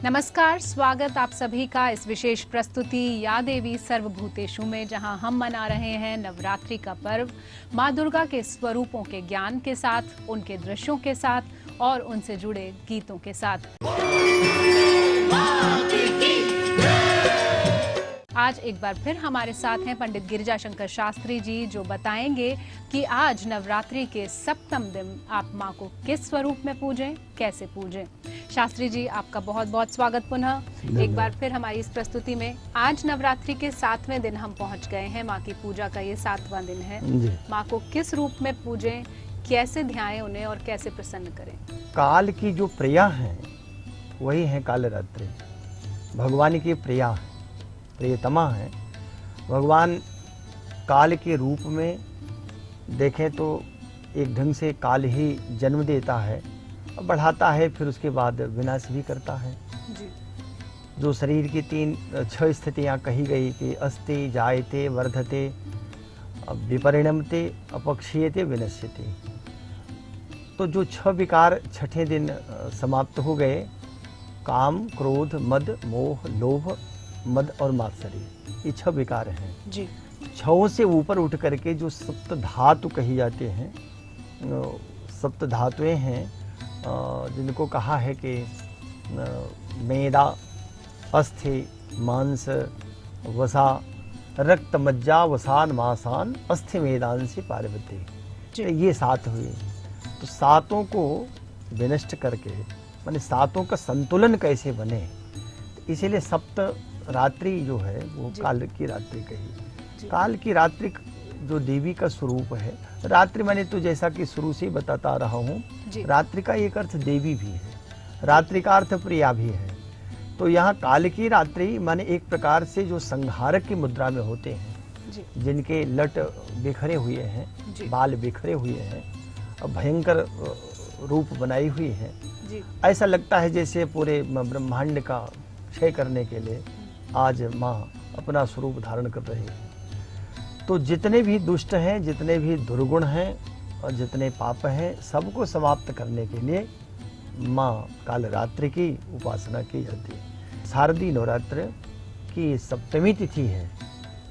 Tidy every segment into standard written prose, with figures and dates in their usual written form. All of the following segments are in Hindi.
नमस्कार, स्वागत आप सभी का इस विशेष प्रस्तुति या देवी सर्वभूतेषु में, जहां हम मना रहे हैं नवरात्रि का पर्व माँ दुर्गा के स्वरूपों के ज्ञान के साथ, उनके दृश्यों के साथ और उनसे जुड़े गीतों के साथ। आज एक बार फिर हमारे साथ हैं पंडित गिरिजा शंकर शास्त्री जी, जो बताएंगे कि आज नवरात्रि के सप्तम दिन आप माँ को किस स्वरूप में पूजें, कैसे पूजें। शास्त्री जी, आपका बहुत बहुत स्वागत पुनः एक बार फिर हमारी इस प्रस्तुति में। आज नवरात्रि के 7वें दिन हम पहुंच गए हैं, माँ की पूजा का ये 7वां दिन है। माँ को किस रूप में पूजें, कैसे ध्याएं उन्हें और कैसे प्रसन्न करें। काल की जो प्रिया है वही है कालरात्रि, भगवान की प्रिया है, प्रियतमा है। भगवान काल के रूप में देखें तो एक ढंग से काल ही जन्म देता है, बढ़ाता है, फिर उसके बाद विनाश भी करता है जी। जो शरीर की 6 स्थितियां कही गई कि अस्ति, जायते, वर्धते, विपरिणमते, अपक्षीयते, विनश्यते, तो जो 6 विकार छठे दिन समाप्त हो गए, काम, क्रोध, मद, मोह, लोभ, मद और मात्सर्य, ये 6 विकार हैं जी। 6 से ऊपर उठ करके जो सप्त धातु कही जाते हैं, सप्त धातुएं हैं, जिनको कहा है कि मेदा, अस्थि, मांस, वसा, रक्त, मज्जा, वसान, मासान, अस्थि, मेदांसी, पार्वती, तो ये 7 हुए। तो 7 को विनष्ट करके, माने 7 का संतुलन कैसे बने, तो इसीलिए सप्त रात्रि जो है वो काल की रात्रि कही। काल की रात्रि जो देवी का स्वरूप है, रात्रि माने तो जैसा कि शुरू से बताता रहा हूँ, रात्रि का एक अर्थ देवी भी है, रात्रि का अर्थ प्रिया भी है। तो यहाँ काल की रात्रि माने एक प्रकार से जो संहारक की मुद्रा में होते हैं, जिनके लट बिखरे हुए हैं, बाल बिखरे हुए हैं, भयंकर रूप बनाई हुई है, ऐसा लगता है जैसे पूरे ब्रह्मांड का क्षय करने के लिए आज माँ अपना स्वरूप धारण कर रही है। तो जितने भी दुष्ट हैं, जितने भी दुर्गुण हैं और जितने पाप हैं, सबको समाप्त करने के लिए माँ कालरात्रि की उपासना की जाती है। शारदीय नवरात्र की सप्तमी तिथि है,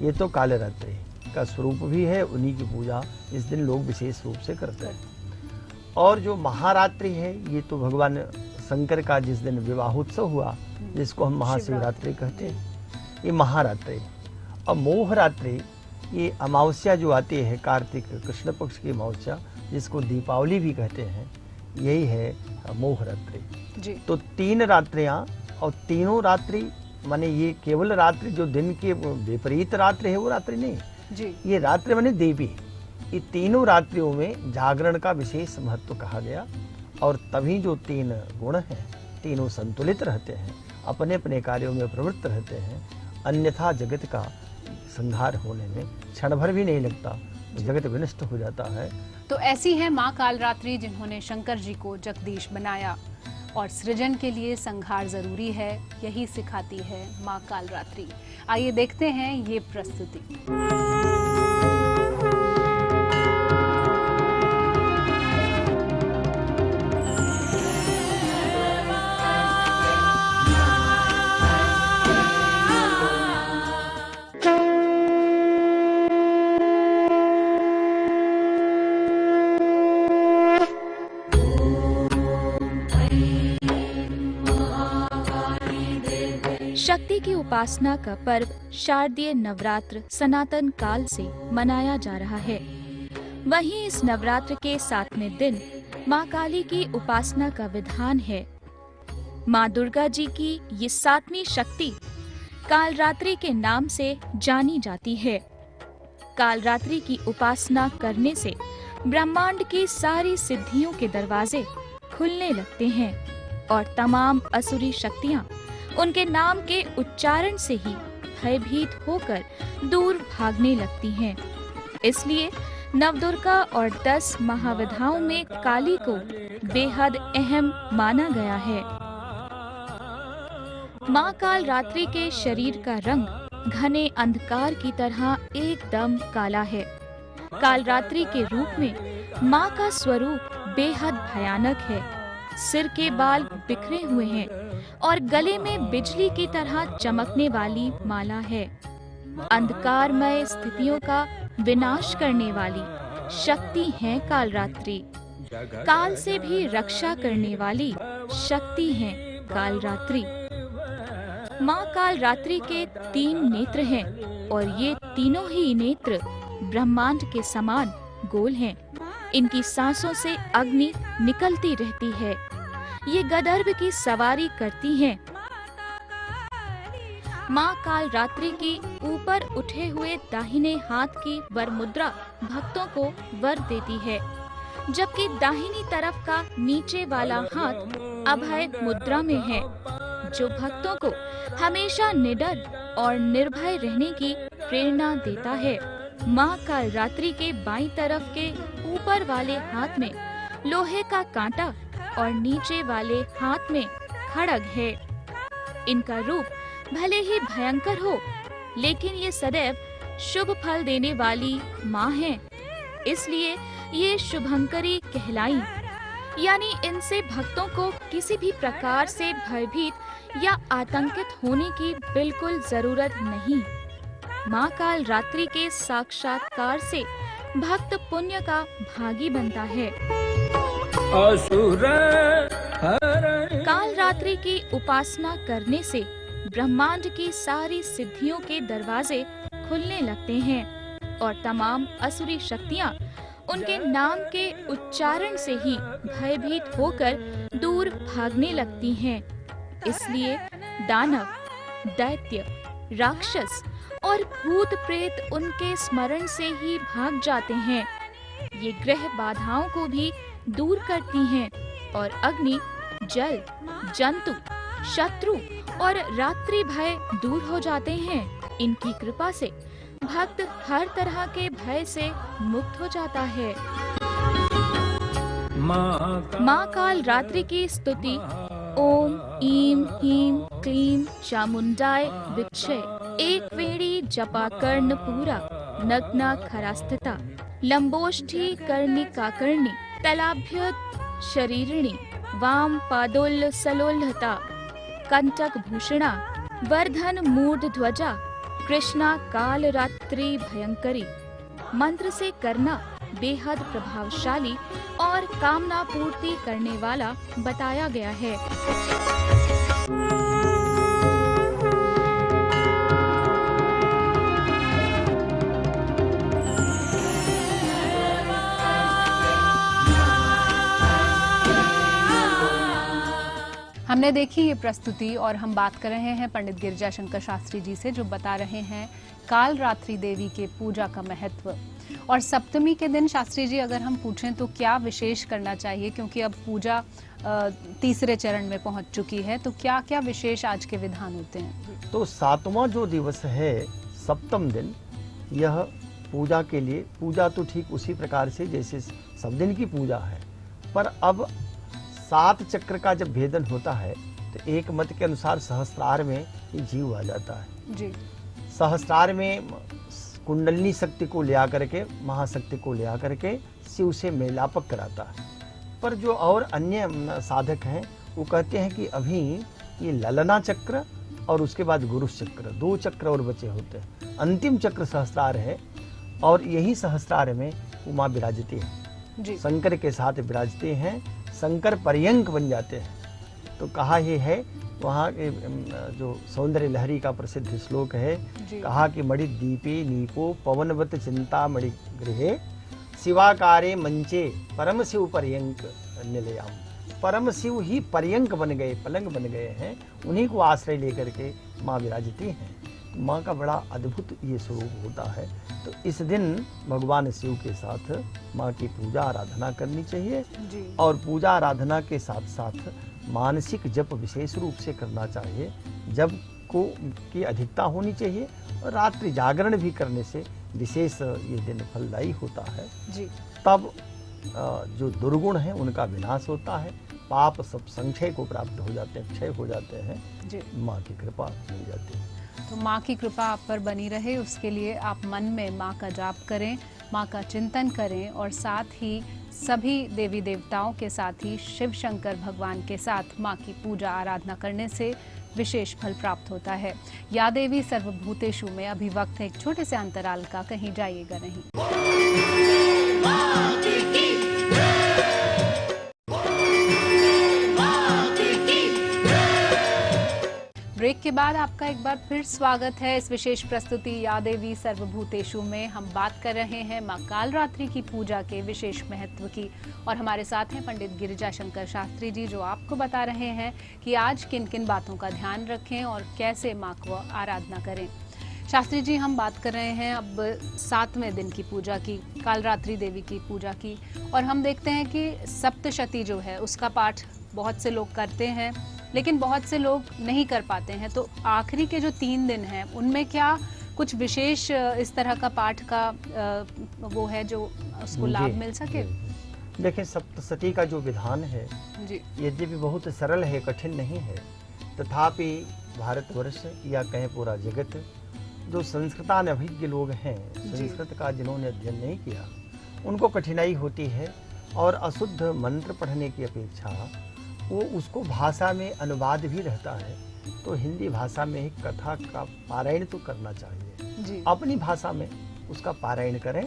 ये तो कालरात्रि का स्वरूप भी है, उन्हीं की पूजा इस दिन लोग विशेष रूप से करते हैं। और जो महारात्रि है, ये तो भगवान शंकर का जिस दिन विवाहोत्सव हुआ, जिसको हम महाशिवरात्रि कहते हैं, ये महारात्रि। और मोहरात्रि ये अमावस्या जो आती है, कार्तिक कृष्ण पक्ष की अमावस्या, जिसको दीपावली भी कहते हैं, यही है मोहरात्रि। तो 3 रात्रियां, और तीनों रात्रि माने ये केवल रात्रि जो दिन के विपरीत रात्रि है वो रात्रि नहीं जी। ये रात्रि माने देवी। ये तीनों रात्रियों में जागरण का विशेष महत्व कहा गया, और तभी जो 3 गुण हैं, तीनों संतुलित रहते हैं, अपने अपने कार्यों में प्रवृत्त रहते हैं, अन्यथा जगत का संहार होने में क्षण भर भी नहीं लगता, जगत विनष्ट हो जाता है। तो ऐसी है माँ कालरात्रि, जिन्होंने शंकर जी को जगदीश बनाया, और सृजन के लिए संहार जरूरी है, यही सिखाती है माँ कालरात्रि। आइए देखते हैं ये प्रस्तुति। शक्ति की उपासना का पर्व शारदीय नवरात्र सनातन काल से मनाया जा रहा है। वहीं इस नवरात्र के 7वें दिन माँ काली की उपासना का विधान है। माँ दुर्गा जी की ये 7वीं शक्ति कालरात्रि के नाम से जानी जाती है। कालरात्रि की उपासना करने से ब्रह्मांड की सारी सिद्धियों के दरवाजे खुलने लगते हैं, और तमाम असुरी शक्तियाँ उनके नाम के उच्चारण से ही भयभीत होकर दूर भागने लगती हैं। इसलिए नवदुर्गा और 10 महाविधाओं में काली को बेहद अहम माना गया है। माँ कालरात्रि के शरीर का रंग घने अंधकार की तरह एकदम काला है। कालरात्रि के रूप में माँ का स्वरूप बेहद भयानक है। सिर के बाल बिखरे हुए हैं और गले में बिजली की तरह चमकने वाली माला है। अंधकारमय स्थितियों का विनाश करने वाली शक्ति है कालरात्रि। काल से भी रक्षा करने वाली शक्ति है कालरात्रि। माँ कालरात्रि के 3 नेत्र हैं और ये तीनों ही नेत्र ब्रह्मांड के समान गोल हैं। इनकी सांसों से अग्नि निकलती रहती है। ये गदर्भ की सवारी करती हैं। माँ कालरात्रि की ऊपर उठे हुए दाहिने हाथ की वर मुद्रा भक्तों को वर देती है, जबकि दाहिनी तरफ का नीचे वाला हाथ अभय मुद्रा में है, जो भक्तों को हमेशा निडर और निर्भय रहने की प्रेरणा देता है। माँ कालरात्रि के बाईं तरफ के ऊपर वाले हाथ में लोहे का कांटा और नीचे वाले हाथ में खड्ग है। इनका रूप भले ही भयंकर हो, लेकिन ये सदैव शुभ फल देने वाली माँ हैं। इसलिए ये शुभंकरी कहलाई। यानी इनसे भक्तों को किसी भी प्रकार से भयभीत या आतंकित होने की बिल्कुल जरूरत नहीं। माँ कालरात्रि के साक्षात्कार से भक्त पुण्य का भागी बनता है। कालरात्रि की उपासना करने से ब्रह्मांड की सारी सिद्धियों के दरवाजे खुलने लगते हैं और तमाम असुरी शक्तियाँ उनके नाम के उच्चारण से ही भयभीत होकर दूर भागने लगती हैं। इसलिए दानव, दैत्य, राक्षस और भूत प्रेत उनके स्मरण से ही भाग जाते हैं। ये ग्रह बाधाओं को भी दूर करती हैं और अग्नि, जल, जंतु, शत्रु और रात्रि भय दूर हो जाते हैं। इनकी कृपा से भक्त हर तरह के भय से मुक्त हो जाता है। माँ कालरात्रि की स्तुति ओम ईम हीम क्लीम चामुंडाय विच्चे एक वेणी जपा कर्ण पूरा नग्ना खरास्थिता लंबोष्ठी कर्णि काकर्णि तलाभ्य शरीरिणी वाम पादोल्ल सलोल्हता कंटक भूषणा वर्धन मूढ़ ध्वजा कृष्णा कालरात्रि भयंकरी मंत्र से करना बेहद प्रभावशाली और कामना पूर्ति करने वाला बताया गया है। हमने देखी ये प्रस्तुति और हम बात कर रहे हैं पंडित गिरिजाशंकर शास्त्री जी से, जो बता रहे हैं कालरात्रि देवी के पूजा का महत्व। और सप्तमी के दिन शास्त्री जी अगर हम पूछें तो क्या विशेष करना चाहिए, क्योंकि अब पूजा तीसरे चरण में पहुंच चुकी है, तो क्या क्या विशेष आज के विधान होते हैं? तो 7वां जो दिवस है सप्तम दिन, यह पूजा के लिए, पूजा तो ठीक उसी प्रकार से जैसे सब दिन की पूजा है, पर अब 7 चक्र का जब भेदन होता है तो एक मत के अनुसार सहस्त्रार में ये जीव आ जाता है जी। सहस्त्रार में कुंडलिनी शक्ति को ले आकर के, महाशक्ति को ले आकर के शिव से मेलापक कराता है। पर जो और अन्य साधक हैं वो कहते हैं कि अभी ये ललना चक्र और उसके बाद गुरु चक्र, 2 चक्र और बचे होते हैं। अंतिम चक्र सहस्त्रार है और यही सहस्त्रार में उमा विराजती है जी। शंकर के साथ विराजते हैं, शंकर पर्यंक बन जाते हैं। तो कहा ये है, वहाँ के जो सौंदर्य लहरी का प्रसिद्ध श्लोक है, कहा कि मणि दीपे नीपो पवनवत चिंता मणि गृहे शिवाकारे मंचे परम शिव पर्यंक निलयाम। परम शिव ही पर्यंक बन गए, पलंग बन गए हैं, उन्हीं को आश्रय लेकर के माँ विराजती हैं। माँ का बड़ा अद्भुत ये स्वरूप होता है। तो इस दिन भगवान शिव के साथ माँ की पूजा आराधना करनी चाहिए जी। और पूजा आराधना के साथ साथ मानसिक जप विशेष रूप से करना चाहिए। जप को की अधिकता होनी चाहिए और रात्रि जागरण भी करने से विशेष ये दिन फलदायी होता है जी। तब जो दुर्गुण हैं उनका विनाश होता है, पाप सब संक्षय को प्राप्त हो जाते हैं, क्षय हो जाते हैं जी। माँ की कृपा मिल जाती है। तो माँ की कृपा आप पर बनी रहे, उसके लिए आप मन में माँ का जाप करें, माँ का चिंतन करें और साथ ही सभी देवी देवताओं के साथ ही शिव शंकर भगवान के साथ माँ की पूजा आराधना करने से विशेष फल प्राप्त होता है। या देवी सर्वभूतेषु में अभी वक्त है एक छोटे से अंतराल का, कहीं जाइएगा नहीं। ब्रेक के बाद आपका एक बार फिर स्वागत है इस विशेष प्रस्तुति या देवी सर्वभूतेषु में। हम बात कर रहे हैं मां कालरात्रि की पूजा के विशेष महत्व की और हमारे साथ हैं पंडित गिरिजा शंकर शास्त्री जी, जो आपको बता रहे हैं कि आज किन किन बातों का ध्यान रखें और कैसे मां को आराधना करें। शास्त्री जी, हम बात कर रहे हैं अब 7वें दिन की पूजा की, कालरात्रि देवी की पूजा की, और हम देखते हैं कि सप्तशती जो है उसका पाठ बहुत से लोग करते हैं, लेकिन बहुत से लोग नहीं कर पाते हैं। तो आखिरी के जो 3 दिन हैं उनमें क्या कुछ विशेष इस तरह का पाठ का वो है जो उसको लाभ मिल सके? देखिए, सप्तशती का जो विधान है जी, यद्यपि बहुत सरल है, कठिन नहीं है, तथापि भारतवर्ष या कहें पूरा जगत जो संस्कृतानभिज्ञ लोग हैं, संस्कृत का जिन्होंने अध्ययन नहीं किया, उनको कठिनाई होती है और अशुद्ध मंत्र पढ़ने की अपेक्षा वो उसको भाषा में अनुवाद भी रहता है तो हिंदी भाषा में ही कथा का पारायण तो करना चाहिए जी। अपनी भाषा में उसका पारायण करें।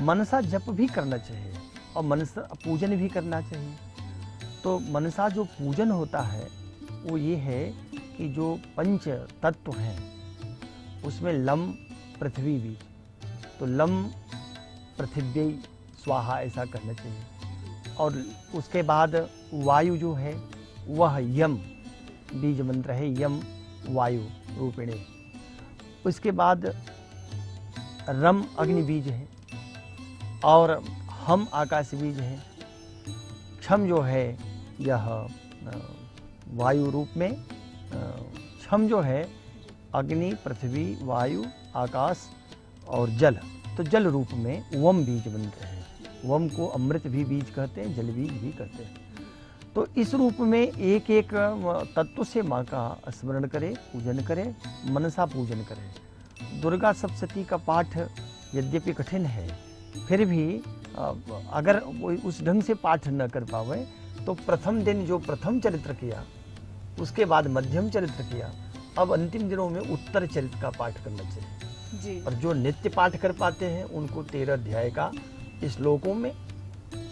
मनसा जप भी करना चाहिए और मनसा पूजन भी करना चाहिए। तो मनसा जो पूजन होता है वो ये है कि जो पंच तत्व हैं उसमें लम पृथ्वी भी, तो लम पृथिव्यै स्वाहा ऐसा करना चाहिए। और उसके बाद वायु जो है वह यम बीज मंत्र है, यम वायु रूपिणी। उसके बाद रम अग्नि बीज है और हम आकाश बीज है। क्षम जो है यह वायु रूप में, क्षम जो है अग्नि पृथ्वी वायु आकाश और जल, तो जल रूप में वम बीज मंत्र है। वम को अमृत भी बीज कहते हैं, जल बीज भी कहते हैं। तो इस रूप में एक एक तत्व से माँ का स्मरण करें, पूजन करें, मनसा पूजन करें। दुर्गा सप्तशती का पाठ यद्यपि कठिन है, फिर भी अगर वो उस ढंग से पाठ न कर पावे तो प्रथम दिन जो प्रथम चरित्र किया, उसके बाद मध्यम चरित्र किया, अब अंतिम दिनों में उत्तर चरित्र का पाठ करना चाहिए जी। और जो नित्य पाठ कर पाते हैं उनको 13 अध्याय का श्लोकों में,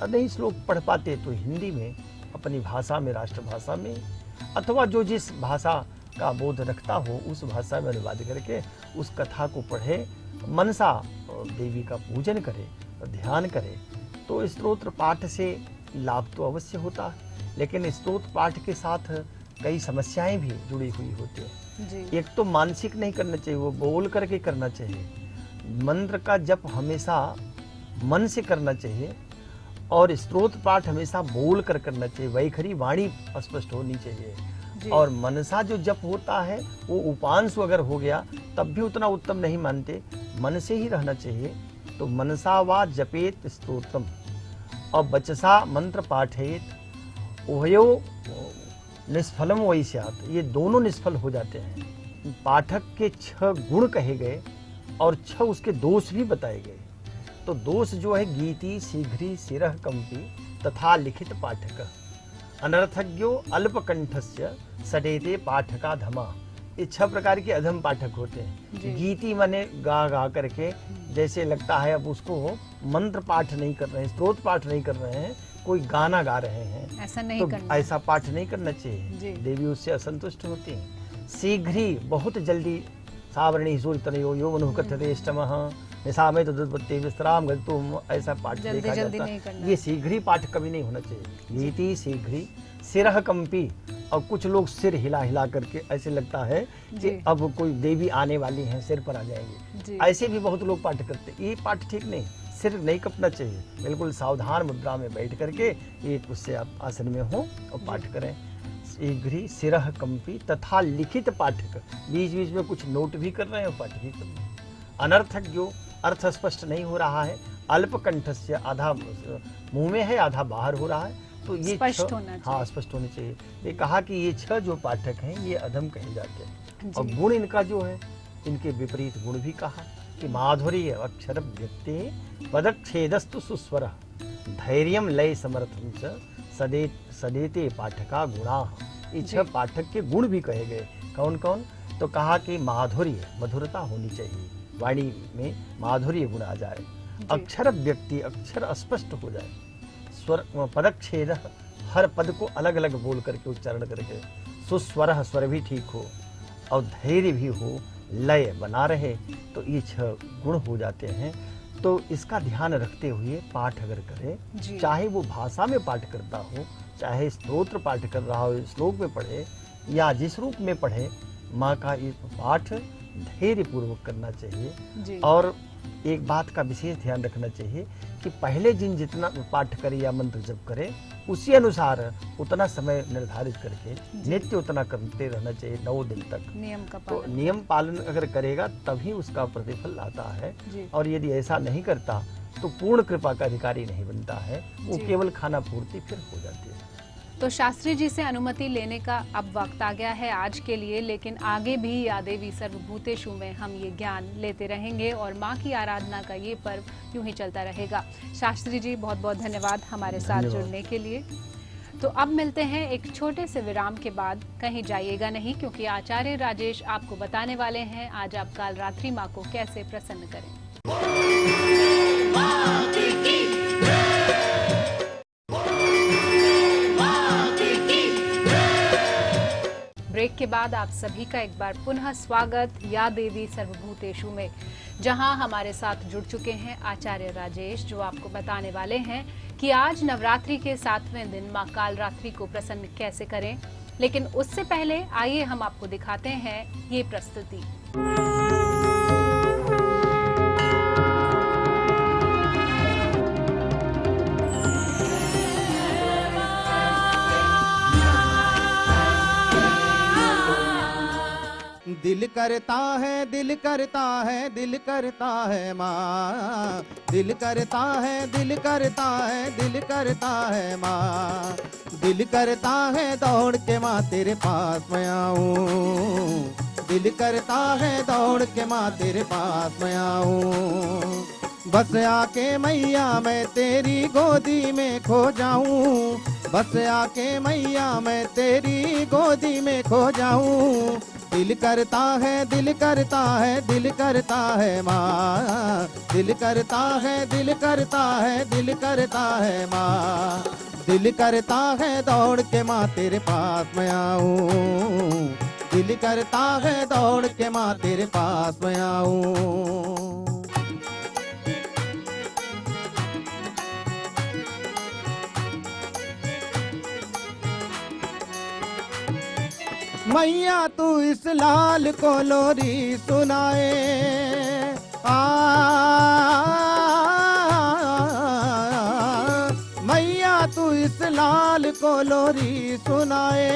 नहीं श्लोक पढ़ पाते तो हिंदी में अपनी भाषा में, राष्ट्रभाषा में, अथवा जो जिस भाषा का बोध रखता हो उस भाषा में अनुवाद करके उस कथा को पढ़े, मनसा देवी का पूजन करे, ध्यान करे। तो स्तोत्र पाठ से लाभ तो अवश्य होता है, लेकिन स्तोत्र पाठ के साथ कई समस्याएं भी जुड़ी हुई होती है जी। एक तो मानसिक नहीं करना चाहिए, वो बोल करके करना चाहिए। मंत्र का जप हमेशा मन से करना चाहिए और स्तोत्र पाठ हमेशा बोल कर करना चाहिए। वैखरी वाणी स्पष्ट होनी चाहिए जी। और मनसा जो जप होता है वो उपांशु अगर हो गया तब भी उतना उत्तम नहीं मानते, मन से ही रहना चाहिए। तो मनसा वा जपेत स्तोत्रम और बचसा मंत्र पाठेत उभयो निष्फलम वही स्यात्, ये दोनों निष्फल हो जाते हैं। पाठक के 6 गुण कहे गए और 6 उसके दोष भी बताए गए। तो दोष जो है गीति शीघ्री सिरह कंपी तथा लिखित पाठक अनर्थज्ञो अल्पकंठस्य सडेते पाठका धमा। ये 6 प्रकार के अधम पाठक होते हैं। गीति माने गा गा करके, जैसे लगता है अब उसको मंत्र पाठ नहीं कर रहे हैं, स्तोत्र पाठ नहीं कर रहे हैं, कोई गाना गा रहे हैं, ऐसा नहीं तो करना, ऐसा पाठ नहीं करना चाहिए। देवी उससे असंतुष्ट होती हैं। शीघ्री बहुत जल्दी, सावरणी सूर्यतनयो यो मनु कथ्यते इष्टमः निशामे तदुत्पत्ति विश्राम गतुम, ऐसा पाठ देखा जाता है। ये शीघ्री पाठ कभी नहीं होना चाहिए। गीति शीघ्री सिरह कंपी, और कुछ लोग सिर हिला हिला करके ऐसे लगता है कि अब कोई देवी आने वाली है, सिर पर आ जाएंगे, ऐसे भी बहुत लोग पाठ करते हैं। ये पाठ ठीक नहीं, सिर नहीं कपना चाहिए, बिल्कुल सावधान मुद्रा में बैठ करके एक उससे आप आसन में हो और पाठ करें। शीघ्री सिरह कंपी तथा लिखित पाठक, बीच बीच में कुछ नोट भी कर रहे हैं और पाठ भी कर रहे हैं। अनर्थक जो अर्थ स्पष्ट नहीं हो रहा है, अल्पकंठ से आधा मुंह में है आधा बाहर हो रहा है, तो ये स्पष्ट होना चाहिए। हाँ, स्पष्ट होने चाहिए। ये कहा कि ये 6 जो पाठक हैं ये अधम कहे जाते हैं। और गुण इनका जो है, इनके विपरीत गुण भी कहा कि माधुर्य अक्षर व्यक्ति पदच्छेदस्तु सुस्वर, धैर्यम लय समर्थम च सदेते पाठका गुणा। ये 6 पाठक के गुण भी कहे गए। कौन कौन? तो कहा कि माधुर्य, मधुरता होनी चाहिए, वाणी में माधुर्य गुण आ जाए, अक्षर व्यक्ति, अक्षर स्पष्ट हो जाए, स्वर पदच्छेद, हर पद को अलग अलग बोल करके उच्चारण करके, सुस्वर, स्वर भी ठीक हो, और धैर्य भी हो, लय बना रहे, तो ये 6 गुण हो जाते हैं। तो इसका ध्यान रखते हुए पाठ अगर करे, चाहे वो भाषा में पाठ करता हो, चाहे स्तोत्र पाठ कर रहा हो, श्लोक में पढ़े या जिस रूप में पढ़े, माँ का ये पाठ धैर्य पूर्वक करना चाहिए। और एक बात का विशेष ध्यान रखना चाहिए कि पहले जितना पाठ करे या मंत्र जप करे, उसी अनुसार उतना समय निर्धारित करके नित्य उतना करते रहना चाहिए 9 दिन तक। नियम का तो नियम पालन अगर करेगा तभी उसका प्रतिफल आता है। और यदि ऐसा नहीं करता तो पूर्ण कृपा का अधिकारी नहीं बनता है, वो केवल खाना पूर्ति फिर हो जाती है। तो शास्त्री जी से अनुमति लेने का अब वक्त आ गया है आज के लिए, लेकिन आगे भी या देवी सर्वभूतेषु में हम ये ज्ञान लेते रहेंगे और माँ की आराधना का ये पर्व यूं ही चलता रहेगा। शास्त्री जी बहुत बहुत धन्यवाद हमारे साथ जुड़ने के लिए। तो अब मिलते हैं एक छोटे से विराम के बाद। कहीं जाइएगा नहीं, क्योंकि आचार्य राजेश आपको बताने वाले हैं आज आप कालरात्रि माँ को कैसे प्रसन्न करें। ब्रेक के बाद आप सभी का एक बार पुनः स्वागत या देवी सर्वभूतेषु में, जहां हमारे साथ जुड़ चुके हैं आचार्य राजेश, जो आपको बताने वाले हैं कि आज नवरात्रि के 7वें दिन मां कालरात्रि को प्रसन्न कैसे करें। लेकिन उससे पहले आइए हम आपको दिखाते हैं ये प्रस्तुति। दिल करता है, दिल करता है, दिल करता है माँ, दिल करता है, दिल करता है, दिल करता है माँ, दिल करता है दौड़ के माँ तेरे पास मैं आऊँ, दिल करता है दौड़ के माँ तेरे पास मैं आऊँ, बस आके मैया मैं तेरी गोदी में खो जाऊँ, बस आके मैया मैं तेरी गोदी में खो जाऊँ, दिल करता है, दिल करता है, दिल करता है माँ, दिल करता है, दिल करता है, दिल करता है माँ, दिल करता है दौड़ के माँ तेरे पास मैं आऊँ, दिल करता है दौड़ के माँ तेरे पास मैं आऊँ। मैया तू इस लाल को लोरी सुनाए, मैया तू इस लाल को लोरी सुनाए,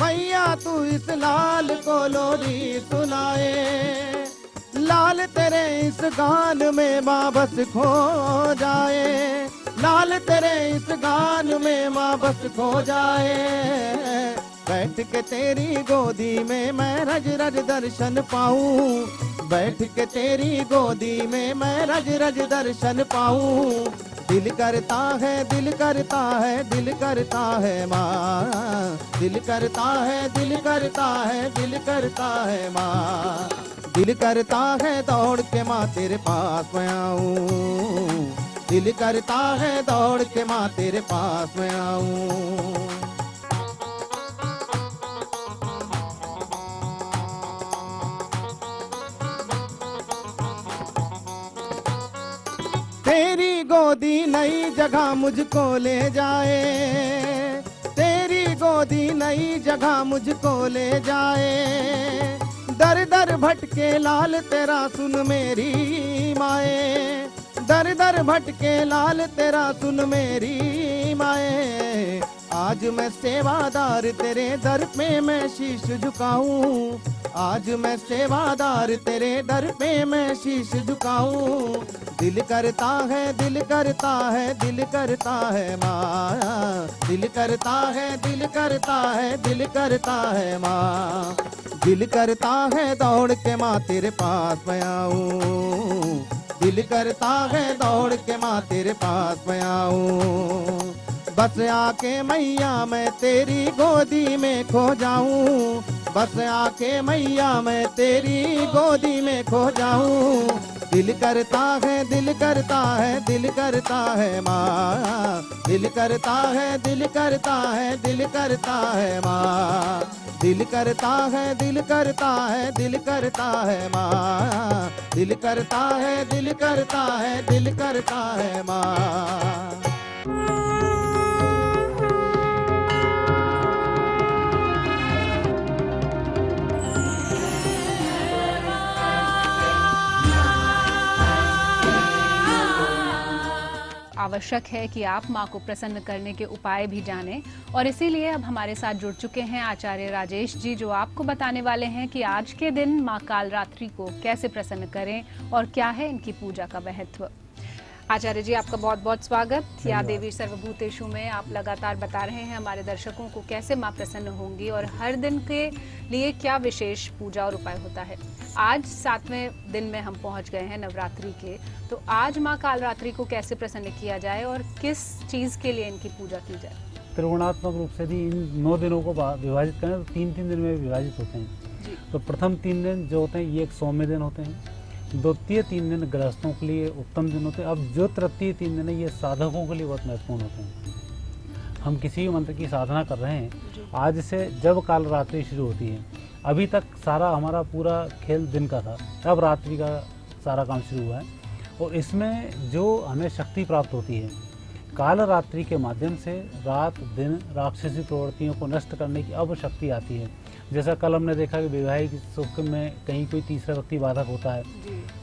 मैया तू इस लाल को लोरी सुनाए, लाल तेरे इस गान में माँ बस खो जाए, लाल तेरे इस गान में माँ बस खो जाए, बैठ के तेरी गोदी में मैं रज रज दर्शन पाऊं, बैठ के तेरी गोदी में मैं रज रज दर्शन पाऊं, दिल करता है, दिल करता है, दिल करता है माँ, दिल करता है, दिल करता है, दिल करता है माँ, दिल करता है दौड़ के माँ तेरे पास मैं आऊं, दिल करता है दौड़ के माँ तेरे पास मैं आऊं। तेरी गोदी नई जगह मुझको ले जाए, तेरी गोदी नई जगह मुझको ले जाए, दर दर भटके लाल तेरा सुन मेरी माए, दर दर भटके लाल तेरा सुन मेरी माए, आज मैं सेवादार तेरे दर पे मैं शीश झुकाऊं, आज मैं सेवादार तेरे दर पे मैं शीश झुकाऊं, दिल करता है, दिल करता है, दिल करता है माँ, दिल करता है, दिल करता है, दिल करता है माँ, दिल करता है दौड़ के माँ तेरे पास मैं आऊं, दिल करता है दौड़ के माँ तेरे पास मैं आऊं। बस आके मैया मैं तेरी गोदी में खो जाऊं, बस आके मैया मैं तेरी गोदी में खो जाऊं। दिल करता है, दिल करता है, दिल करता है माँ, दिल करता है, दिल करता है, दिल करता है माँ। दिल करता है, दिल करता है, दिल करता है माँ, दिल करता है, दिल करता है, दिल करता है माँ। आवश्यक है कि आप माँ को प्रसन्न करने के उपाय भी जानें और इसीलिए अब हमारे साथ जुड़ चुके हैं आचार्य राजेश जी, जो आपको बताने वाले हैं कि आज के दिन माँ कालरात्रि को कैसे प्रसन्न करें और क्या है इनकी पूजा का महत्व। आचार्य जी, आपका बहुत बहुत स्वागत। या देवी सर्वभूतेषु में आप लगातार बता रहे हैं हमारे दर्शकों को कैसे माँ प्रसन्न होंगी और हर दिन के लिए क्या विशेष पूजा और उपाय होता है। आज 7वें दिन में हम पहुंच गए हैं नवरात्रि के, तो आज माँ कालरात्रि को कैसे प्रसन्न किया जाए और किस चीज के लिए इनकी पूजा की जाए। त्रिगुणात्मक रूप से भी इन 9 दिनों को विभाजित करें तो 3-3 दिन में विभाजित होते हैं। तो प्रथम 3 दिन जो होते हैं ये एक सौम्य दिन होते हैं, द्वितीय 3 दिन गृहस्थों के लिए उत्तम दिन होते हैं। अब जो तृतीय 3 दिन है ये साधकों के लिए बहुत महत्वपूर्ण होते हैं। हम किसी भी मंत्र की साधना कर रहे हैं, आज से जब कालरात्रि शुरू होती है, अभी तक सारा हमारा पूरा खेल दिन का था, अब रात्रि का सारा काम शुरू हुआ है और इसमें जो हमें शक्ति प्राप्त होती है कालरात्रि के माध्यम से, रात दिन राक्षसी प्रवृत्तियों को नष्ट करने की अब शक्ति आती है। जैसा कल हमने देखा कि वैवाहिक सुख में कहीं कोई तीसरा व्यक्ति बाधक होता है,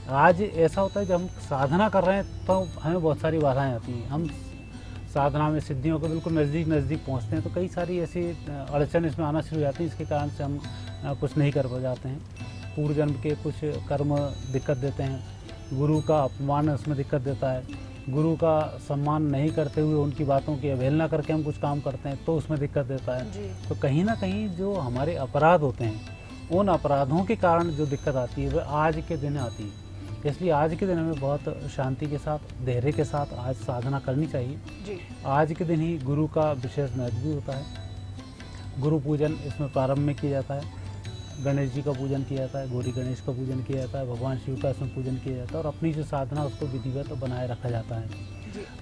आज ऐसा होता है जब हम साधना कर रहे हैं तो हमें बहुत सारी बाधाएं आती हैं। हम साधना में सिद्धियों के बिल्कुल नज़दीक पहुंचते हैं तो कई सारी ऐसी अड़चन इसमें आना शुरू हो जाती है, इसके कारण से हम कुछ नहीं कर जाते हैं। पूर्व जन्म के कुछ कर्म दिक्कत देते हैं, गुरु का अपमान उसमें दिक्कत देता है, गुरु का सम्मान नहीं करते हुए उनकी बातों की अवहेलना करके हम कुछ काम करते हैं तो उसमें दिक्कत देता है। तो कहीं ना कहीं जो हमारे अपराध होते हैं उन अपराधों के कारण जो दिक्कत आती है वह आज के दिन आती है। इसलिए आज के दिन हमें बहुत शांति के साथ, धैर्य के साथ आज साधना करनी चाहिए। आज के दिन ही गुरु का विशेष महत्व भी होता है। गुरु पूजन इसमें प्रारंभ में किया जाता है, गणेश जी का पूजन किया जाता है, गौरी गणेश का पूजन किया जाता है, भगवान शिव का इसमें पूजन किया जाता है और अपनी जो साधना उसको विधिवत बनाए रखा जाता है।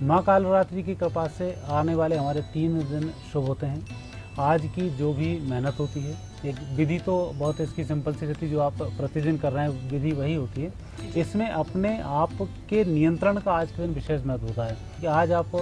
माँ कालरात्रि की कृपा से आने वाले हमारे 3 दिन शुभ होते हैं। आज की जो भी मेहनत होती है, एक विधि तो बहुत इसकी सिंपल सी रहती है, जो आप प्रतिदिन कर रहे हैं विधि वही होती है। इसमें अपने आप के नियंत्रण का आज के दिन विशेष महत्व होता है कि आज आप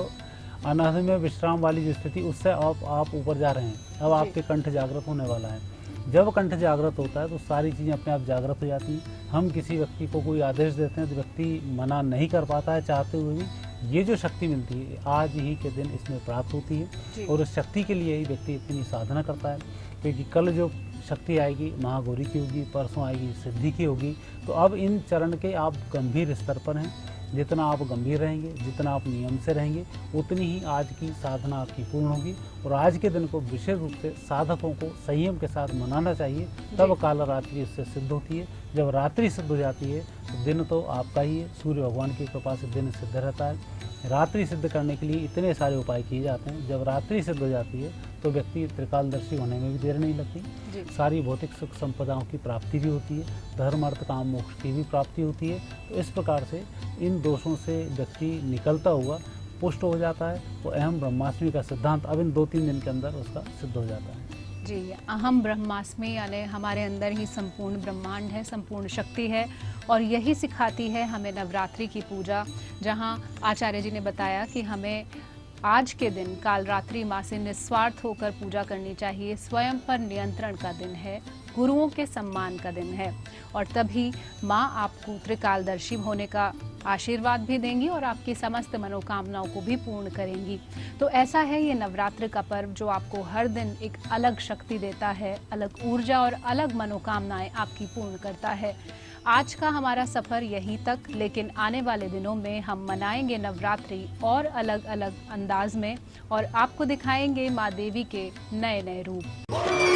अनादि में विश्राम वाली जो स्थिति उससे आप ऊपर जा रहे हैं। अब आपके कंठ जागृत होने वाला है। जब कंठ जागृत होता है तो सारी चीज़ें अपने आप जागृत हो जाती हैं। हम किसी व्यक्ति को कोई आदेश देते हैं तो व्यक्ति मना नहीं कर पाता है चाहते हुए भी। ये जो शक्ति मिलती है आज ही के दिन इसमें प्राप्त होती है और उस शक्ति के लिए ही व्यक्ति इतनी साधना करता है, क्योंकि कल जो शक्ति आएगी महागौरी की होगी, परसों आएगी सिद्धि की होगी। तो अब इन चरण के आप गंभीर स्तर पर हैं। जितना आप गंभीर रहेंगे, जितना आप नियम से रहेंगे, उतनी ही आज की साधना आपकी पूर्ण होगी। और आज के दिन को विशेष रूप से साधकों को संयम के साथ मनाना चाहिए, तब कालरात्रि उससे सिद्ध होती है। जब रात्रि सिद्ध हो जाती है तो दिन तो आपका ही है, सूर्य भगवान की कृपा से दिन सिद्ध रहता है। रात्रि सिद्ध करने के लिए इतने सारे उपाय किए जाते हैं। जब रात्रि सिद्ध हो जाती है तो व्यक्ति त्रिकालदर्शी होने में भी देर नहीं लगती, सारी भौतिक सुख संपदाओं की प्राप्ति भी होती है, धर्म अर्थ काम मोक्ष की भी प्राप्ति होती है। तो इस प्रकार से इन दोषों से व्यक्ति निकलता हुआ पुष्ट हो जाता है। तो अहम ब्रह्मास्मि का सिद्धांत अब इन 2-3 दिन के अंदर उसका सिद्ध हो जाता है। जी, अहम ब्रह्मास्मि यानी हमारे अंदर ही संपूर्ण ब्रह्मांड है, संपूर्ण शक्ति है और यही सिखाती है हमें नवरात्रि की पूजा, जहां आचार्य जी ने बताया कि हमें आज के दिन कालरात्रि माँ से निस्वार्थ होकर पूजा करनी चाहिए। स्वयं पर नियंत्रण का दिन है, गुरुओं के सम्मान का दिन है और तभी माँ आपको त्रिकालदर्शी होने का आशीर्वाद भी देंगी और आपकी समस्त मनोकामनाओं को भी पूर्ण करेंगी। तो ऐसा है ये नवरात्र का पर्व जो आपको हर दिन एक अलग शक्ति देता है, अलग ऊर्जा और अलग मनोकामनाएं आपकी पूर्ण करता है। आज का हमारा सफर यहीं तक, लेकिन आने वाले दिनों में हम मनाएंगे नवरात्रि और अलग अलग अंदाज में और आपको दिखाएंगे माँ देवी के नए नए रूप।